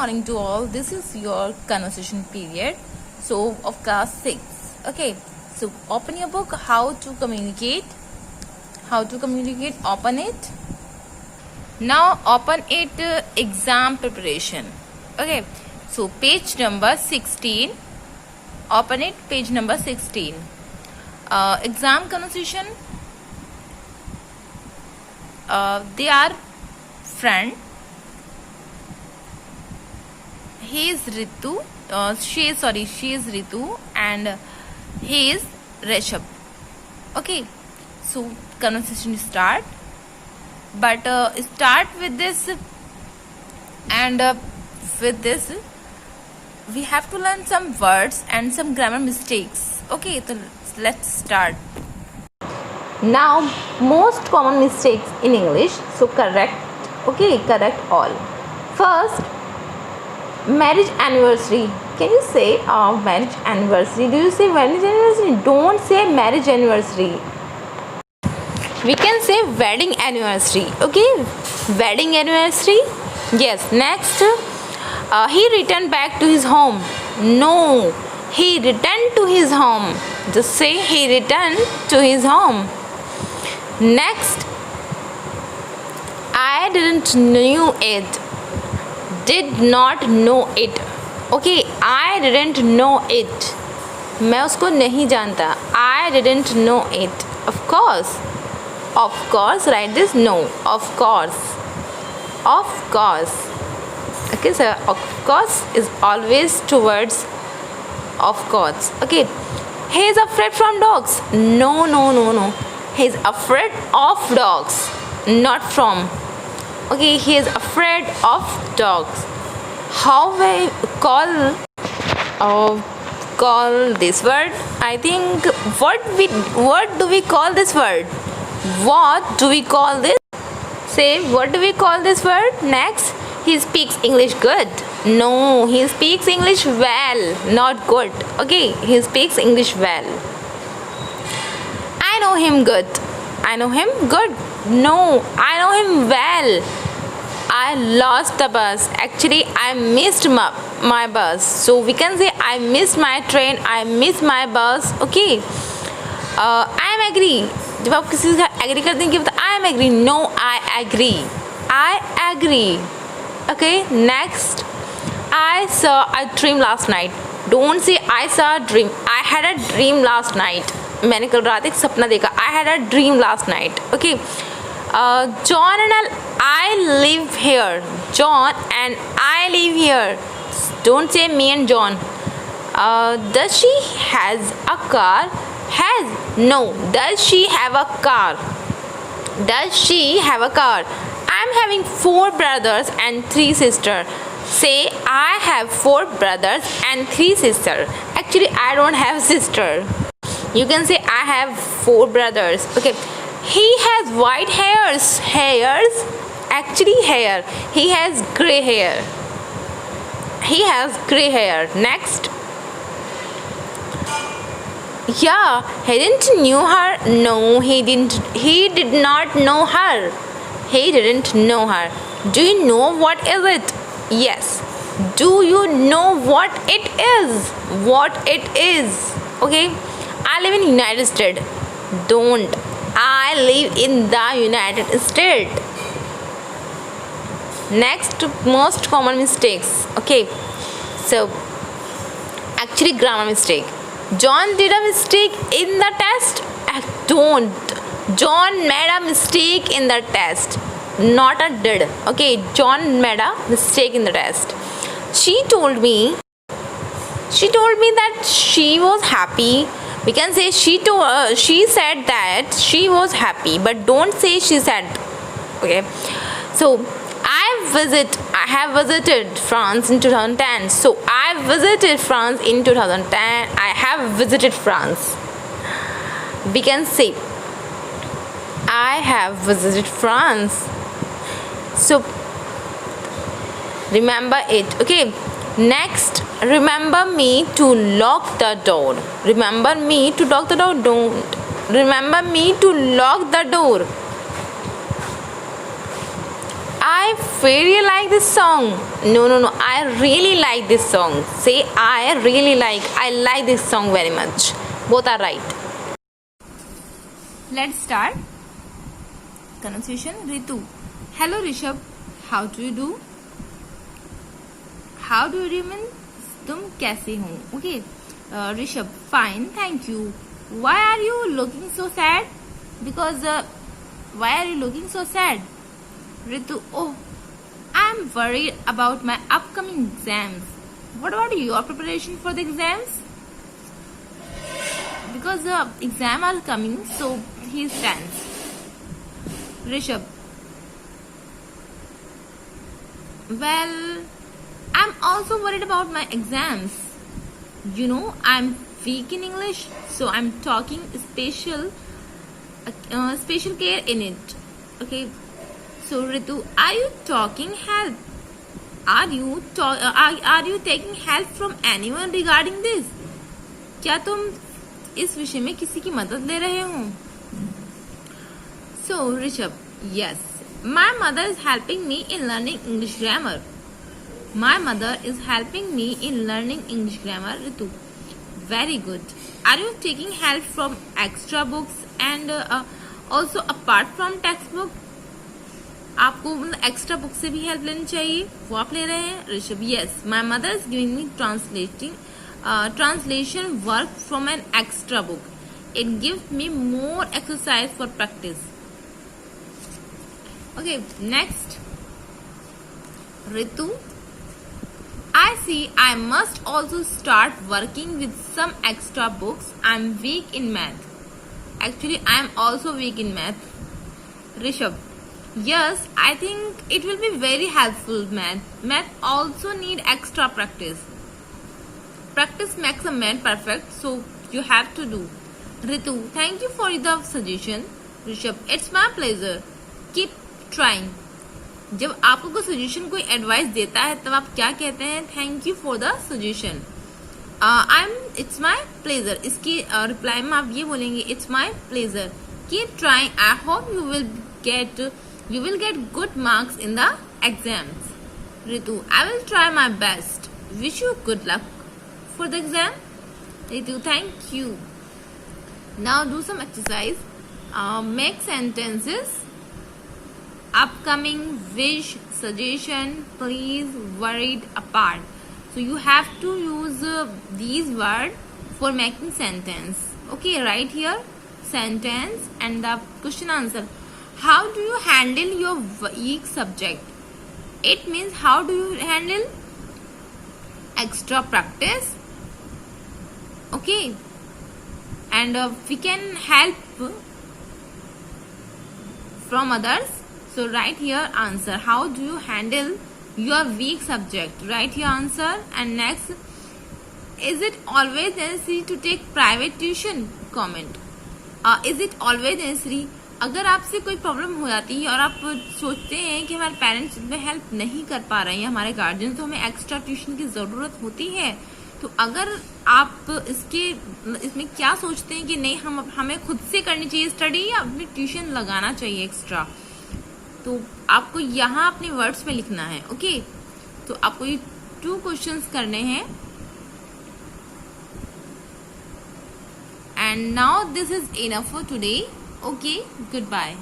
morning to all. This is your conversation period. So of class 6. Okay. So open your book. How to communicate. How to communicate. Open it. Now open it. Exam preparation. Okay. So page number 16. Open it. Page number 16. Exam conversation. They are friend. He is Ritu. She is Ritu, and he is Rishabh. Okay, so conversation start, but start with this, and with this we have to learn some words and some grammar mistakes. Okay, so let's start. Now, most common mistakes in English. So correct. Okay, correct all. First, marriage anniversary. Can you say marriage anniversary? Do you say marriage anniversary? Don't say marriage anniversary. We can say wedding anniversary. Okay, wedding anniversary. Yes. Next, he returned back to his home. No, he returned to his home. Just say he returned to his home. Next, I didn't knew it. Did not know it. Okay, I didn't know it. मैं उसको नहीं जानता. I didn't know it. Of course. Of course, write this. No. Of course. Of course. Okay, so of course is always towards of course. Okay. He is afraid from dogs. No, no, no, no. He is afraid of dogs, not from. Okay, he is afraid of dogs. How we call this word? I think what do we call this word? What do we call this? Say, what do we call this word? Next, he speaks English good. No, he speaks English well, not good. Okay, he speaks English well. I know him good. I know him good. No, I know him well. I lost the bus. Actually, I missed my bus. So we can say I missed my train. I missed my bus. Okay. I am agree. जब आप किसी से agree करते हैं क्या बोलते हैं? I am agree. No, I agree. I agree. Okay. Next, I saw a dream last night. Don't say I saw a dream. I had a dream last night. मैंने कल रात एक सपना देखा. I had a dream last night. Okay. John and I live here. John and I live here. Don't say me and John. Does she has a car? Has. No. Does she have a car? Does she have a car? I'm having 4 brothers and 3 sisters. Say I have 4 brothers and 3 sisters. Actually, I don't have sister. You can say I have 4 brothers. Okay. He has white hairs. Hairs? Actually hair. He has grey hair. He has grey hair. Next. Yeah, he didn't knew her. No, he didn't. He did not know her. He didn't know her. Do you know what is it? Yes. Do you know what it is? What it is? Okay. I live in United States. Don't. I live in the United States. Next, most common mistakes. Okay. So, actually grammar mistake. John did a mistake in the test. Don't. John made a mistake in the test. Not a did. Okay. John made a mistake in the test. She told me that she was happy. We can say she said that she was happy, but don't say she said. Okay. So I have visited France in 2010. So I visited France in 2010. I have visited France. We can say I have visited France. So remember it. Okay. Next, remember me to lock the door. Remember me to lock the door. Don't. Remember me to lock the door. I really like this song. No. I really like this song. Say I really like. I like this song very much. Both are right. Let's start. Conversation. Ritu. Hello Rishabh. How do you do? How do you mean? तुम कैसे हो? Okay. Rishabh. Fine. Thank you. Why are you looking so sad? Because why are you looking so sad? Ritu, oh, I'm worried about my upcoming exams. What about your preparation for the exams? Because the exams are coming, so he stands. Rishabh, well, I'm also worried about my exams. You know, I'm weak in English, so I'm talking special care in it. Okay. So Ritu, are you taking help? Are you taking help from anyone regarding this? क्या तुम इस विषय में किसी की मदद ले रहे हो? So Rishabh, yes, my mother is helping me in learning English grammar. My mother is helping me in learning English grammar. Ritu, very good. Are you taking help from extra books and also apart from textbook? आपको extra book से भी help लेनी चाहिए, वो आप ले रहे हैं. Rishabh, yes, my mother is giving me translation work from an extra book. It gives me more exercise for practice. Okay, next. Ritu, I see I must also start working with some extra books. I'm weak in math. Actually, I'm also weak in math. Rishabh, yes, I think it will be very helpful. Math also need extra practice. Practice makes a man perfect, so you have to do. Ritu, thank you for the suggestion. Rishabh, it's my pleasure. Keep trying. जब आपको कोई suggestion, कोई advice देता है, तब आप क्या कहते हैं? Thank you for the suggestion. It's my pleasure. इसकी रिप्लाई में आप ये बोलेंगे, it's my pleasure. Keep trying. I hope you will get good marks in the exams. Ritu, I will try my best. Wish you good luck for the exam. Ritu, thank you. Now do some exercise. Make sentences. Upcoming, wish, suggestion, please, worried, apart. So you have to use these words for making sentence. Okay, right here sentence and the question answer. How do you handle your weak subject? It means how do you handle extra practice? Okay, and we can help from others. So write here answer. How do you handle your weak subject? Write here answer. And next, is it always necessary to take private tuition? Comment. Is it always necessary? अगर आपसे कोई problem हो जाती है और आप सोचते हैं कि हमारे पेरेंट्स में हेल्प नहीं कर पा रहे हैं, हमारे गार्जियन, तो हमें एक्स्ट्रा ट्यूशन की ज़रूरत होती है. तो अगर आप इसमें क्या सोचते हैं कि नहीं, हमें खुद से करनी चाहिए स्टडी या अपनी ट्यूशन लगाना चाहिए एक्स्ट्रा, तो आपको यहाँ अपने वर्ड्स में लिखना है. ओके, तो आपको ये 2 क्वेश्चंस करने हैं. And now this is enough for today. Okay, good bye.